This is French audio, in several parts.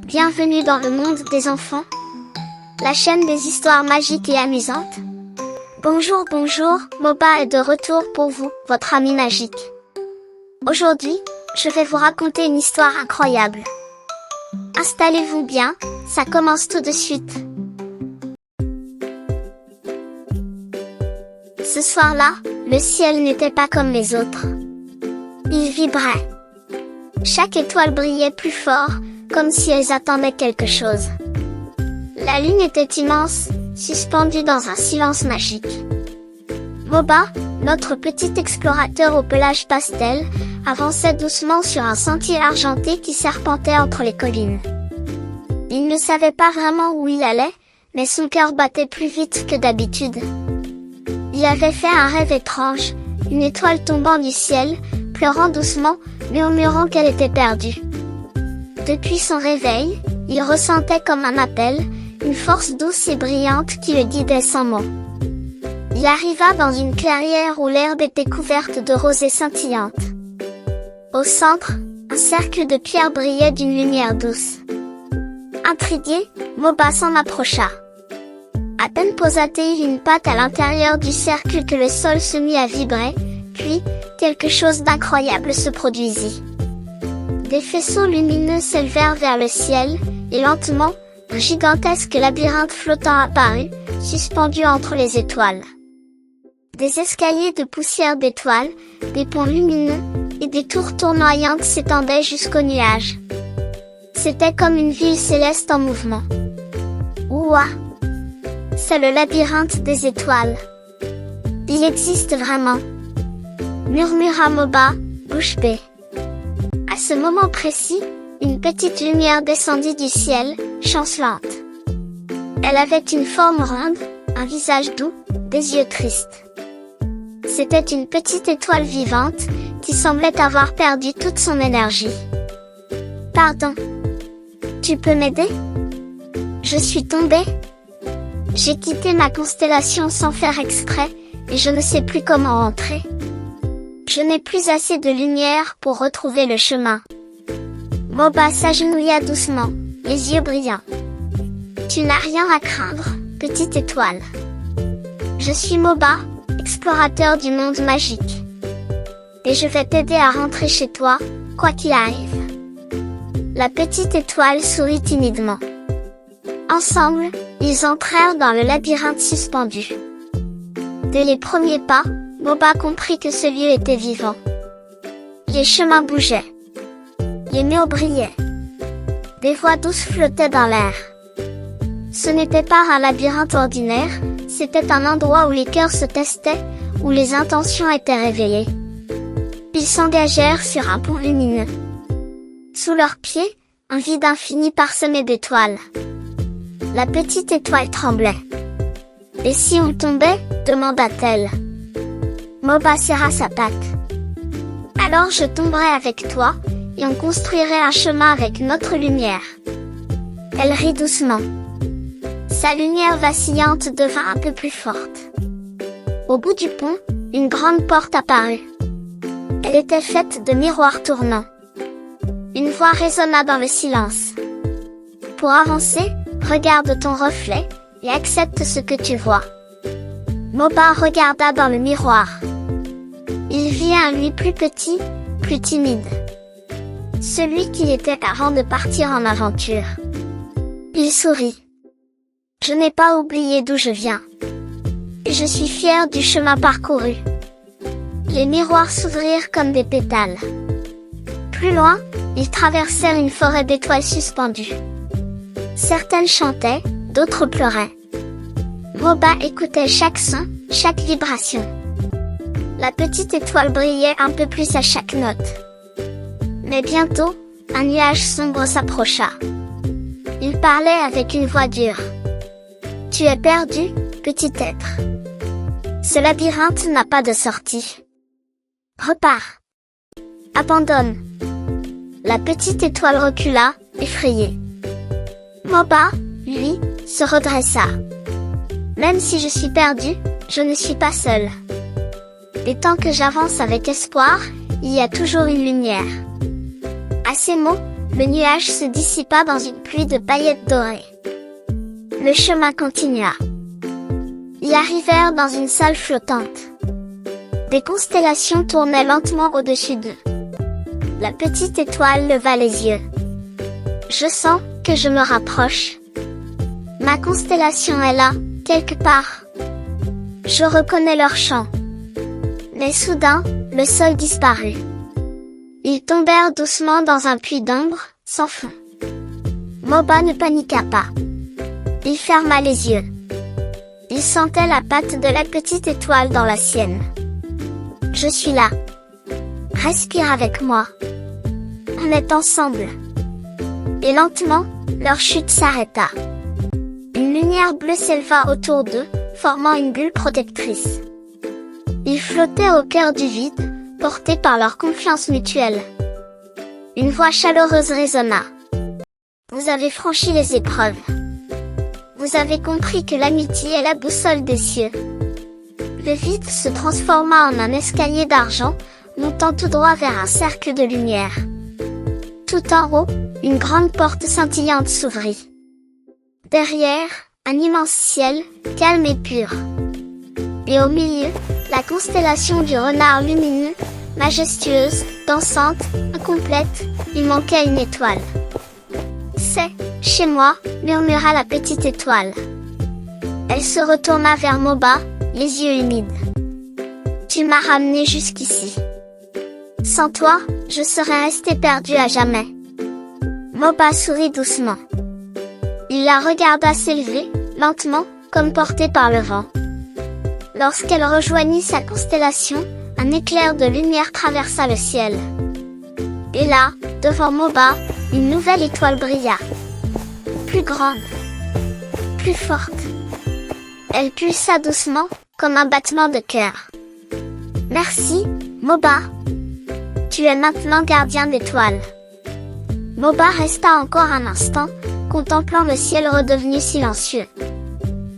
Bienvenue dans le monde des enfants, la chaîne des histoires magiques et amusantes. Bonjour, Moba est de retour pour vous, votre ami magique. Aujourd'hui, je vais vous raconter une histoire incroyable. Installez-vous bien, ça commence tout de suite. Ce soir-là, le ciel n'était pas comme les autres. Il vibrait. Chaque étoile brillait plus fort, comme si elles attendaient quelque chose. La lune était immense, suspendue dans un silence magique. Moba, notre petit explorateur au pelage pastel, avançait doucement sur un sentier argenté qui serpentait entre les collines. Il ne savait pas vraiment où il allait, mais son cœur battait plus vite que d'habitude. Il avait fait un rêve étrange, une étoile tombant du ciel, pleurant doucement, murmurant qu'elle était perdue. Depuis son réveil, il ressentait comme un appel, une force douce et brillante qui le guidait sans mots. Il arriva dans une clairière où l'herbe était couverte de rosées scintillantes. Au centre, un cercle de pierre brillait d'une lumière douce. Intrigué, Moba s'en approcha. À peine posa-t-il une patte à l'intérieur du cercle que le sol se mit à vibrer, puis, quelque chose d'incroyable se produisit. Des faisceaux lumineux s'élevèrent vers le ciel, et lentement, un gigantesque labyrinthe flottant apparut, suspendu entre les étoiles. Des escaliers de poussière d'étoiles, des ponts lumineux, et des tours tournoyantes s'étendaient jusqu'aux nuages. C'était comme une ville céleste en mouvement. Ouah! C'est le labyrinthe des étoiles. Il existe vraiment, murmura Moba, bouche bée. À ce moment précis, une petite lumière descendit du ciel, chancelante. Elle avait une forme ronde, un visage doux, des yeux tristes. C'était une petite étoile vivante, qui semblait avoir perdu toute son énergie. Pardon. Tu peux m'aider? Je suis tombée. J'ai quitté ma constellation sans faire exprès, et je ne sais plus comment rentrer. Je n'ai plus assez de lumière pour retrouver le chemin. Moba s'agenouilla doucement, les yeux brillants. Tu n'as rien à craindre, petite étoile. Je suis Moba, explorateur du monde magique. Et je vais t'aider à rentrer chez toi, quoi qu'il arrive. La petite étoile sourit timidement. Ensemble, ils entrèrent dans le labyrinthe suspendu. Dès les premiers pas, Moba comprit que ce lieu était vivant. Les chemins bougeaient. Les murs brillaient. Des voix douces flottaient dans l'air. Ce n'était pas un labyrinthe ordinaire, c'était un endroit où les cœurs se testaient, où les intentions étaient réveillées. Ils s'engagèrent sur un pont lumineux. Sous leurs pieds, un vide infini parsemé d'étoiles. La petite étoile tremblait. « Et si on tombait ?» demanda-t-elle. Moba serra sa patte. « Alors je tomberai avec toi, et on construirait un chemin avec notre lumière. » Elle rit doucement. Sa lumière vacillante devint un peu plus forte. Au bout du pont, une grande porte apparut. Elle était faite de miroirs tournants. Une voix résonna dans le silence. « Pour avancer, regarde ton reflet, et accepte ce que tu vois. » Moba regarda dans le miroir. Il vit un lui plus petit, plus timide. Celui qu'il était avant de partir en aventure. Il sourit. Je n'ai pas oublié d'où je viens. Et je suis fier du chemin parcouru. Les miroirs s'ouvrirent comme des pétales. Plus loin, ils traversèrent une forêt d'étoiles suspendues. Certaines chantaient, d'autres pleuraient. Moba écoutait chaque son, chaque vibration. La petite étoile brillait un peu plus à chaque note. Mais bientôt, un nuage sombre s'approcha. Il parlait avec une voix dure. « Tu es perdu, petit être. Ce labyrinthe n'a pas de sortie. Repars. Abandonne. » La petite étoile recula, effrayée. Moba, lui, se redressa. Même si je suis perdu, je ne suis pas seul. Et tant que j'avance avec espoir, il y a toujours une lumière. À ces mots, Le nuage se dissipa dans une pluie de paillettes dorées. Le chemin continua. Ils arrivèrent dans une salle flottante. Des constellations tournaient lentement au-dessus d'eux. La petite étoile leva les yeux. Je sens que je me rapproche. Ma constellation est là, quelque part. Je reconnais leur chant. Mais soudain, le sol disparut. Ils tombèrent doucement dans un puits d'ombre, sans fond. Moba ne paniqua pas. Il ferma les yeux. Il sentait la patte de la petite étoile dans la sienne. Je suis là. Respire avec moi. On est ensemble. Et lentement, leur chute s'arrêta. Une lumière bleue s'éleva autour d'eux, formant une bulle protectrice. Ils flottaient au cœur du vide, portés par leur confiance mutuelle. Une voix chaleureuse résonna. Vous avez franchi les épreuves. Vous avez compris que l'amitié est la boussole des cieux. Le vide se transforma en un escalier d'argent, montant tout droit vers un cercle de lumière. Tout en haut, une grande porte scintillante s'ouvrit. Derrière, un immense ciel, calme et pur. Et au milieu, la constellation du renard lumineux, majestueuse, dansante, incomplète, il manquait une étoile. C'est chez moi, murmura la petite étoile. Elle se retourna vers Moba, les yeux humides. Tu m'as ramené jusqu'ici. Sans toi, je serais resté perdu à jamais. Moba sourit doucement. Il la regarda s'élever, lentement, comme portée par le vent. Lorsqu'elle rejoignit sa constellation, un éclair de lumière traversa le ciel. Et là, devant Moba, une nouvelle étoile brilla. Plus grande. Plus forte. Elle pulsa doucement, comme un battement de cœur. Merci, Moba. Tu es maintenant gardien d'étoiles. Moba resta encore un instant, contemplant le ciel redevenu silencieux.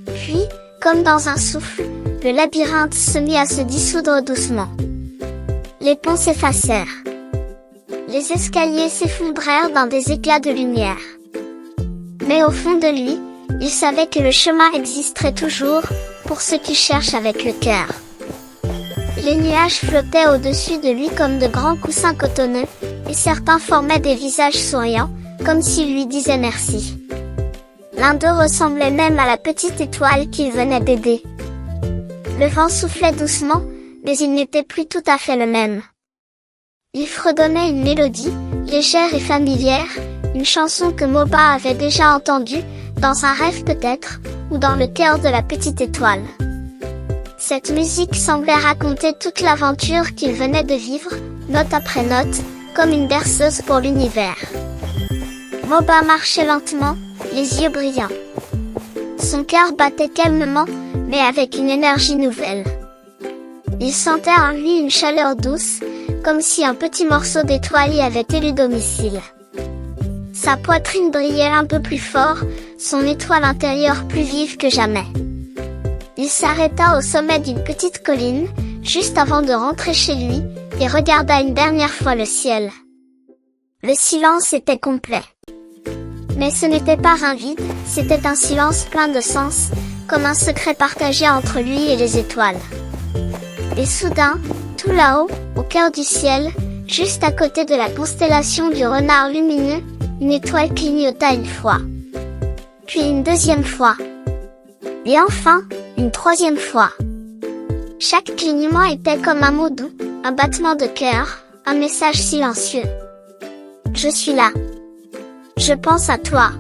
Puis, comme dans un souffle, le labyrinthe se mit à se dissoudre doucement. Les ponts s'effacèrent. Les escaliers s'effondrèrent dans des éclats de lumière. Mais au fond de lui, il savait que le chemin existerait toujours, pour ceux qui cherchent avec le cœur. Les nuages flottaient au-dessus de lui comme de grands coussins cotonneux, et certains formaient des visages souriants, comme s'ils lui disaient merci. L'un d'eux ressemblait même à la petite étoile qu'il venait d'aider. Le vent soufflait doucement, mais il n'était plus tout à fait le même. Il fredonnait une mélodie, légère et familière, une chanson que Moba avait déjà entendue, dans un rêve peut-être, ou dans le cœur de la petite étoile. Cette musique semblait raconter toute l'aventure qu'il venait de vivre, note après note, comme une berceuse pour l'univers. Moba marchait lentement, les yeux brillants. Son cœur battait calmement, mais avec une énergie nouvelle. Il sentait en lui une chaleur douce, comme si un petit morceau d'étoile y avait élu domicile. Sa poitrine brillait un peu plus fort, son étoile intérieure plus vive que jamais. Il s'arrêta au sommet d'une petite colline, juste avant de rentrer chez lui, et regarda une dernière fois le ciel. Le silence était complet. Mais ce n'était pas un vide, c'était un silence plein de sens, comme un secret partagé entre lui et les étoiles. Et soudain, tout là-haut, au cœur du ciel, juste à côté de la constellation du renard lumineux, une étoile clignota une fois. Puis une deuxième fois. Et enfin, une troisième fois. Chaque clignement était comme un mot doux, un battement de cœur, un message silencieux. Je suis là. Je pense à toi.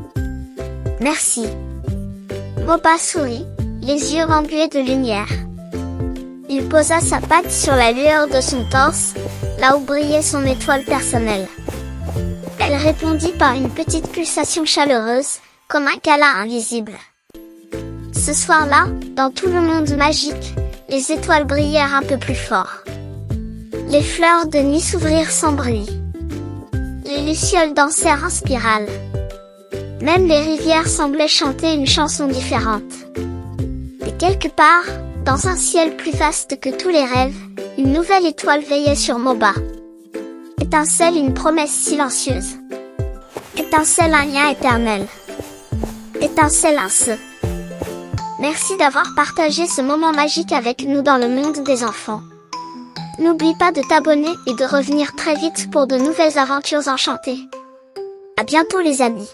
Merci. Moba sourit, les yeux embués de lumière. Il posa sa patte sur la lueur de son torse, là où brillait son étoile personnelle. Elle répondit par une petite pulsation chaleureuse, comme un câlin invisible. Ce soir-là, dans tout le monde magique, les étoiles brillèrent un peu plus fort. Les fleurs de nuit s'ouvrirent sans bruit. Les lucioles dansèrent en spirale. Même les rivières semblaient chanter une chanson différente. Et quelque part, dans un ciel plus vaste que tous les rêves, une nouvelle étoile veillait sur Moba. Étincelle une promesse silencieuse. Étincelle un lien éternel. Étincelle un se. Merci d'avoir partagé ce moment magique avec nous dans le monde des enfants. N'oublie pas de t'abonner et de revenir très vite pour de nouvelles aventures enchantées. À bientôt les amis.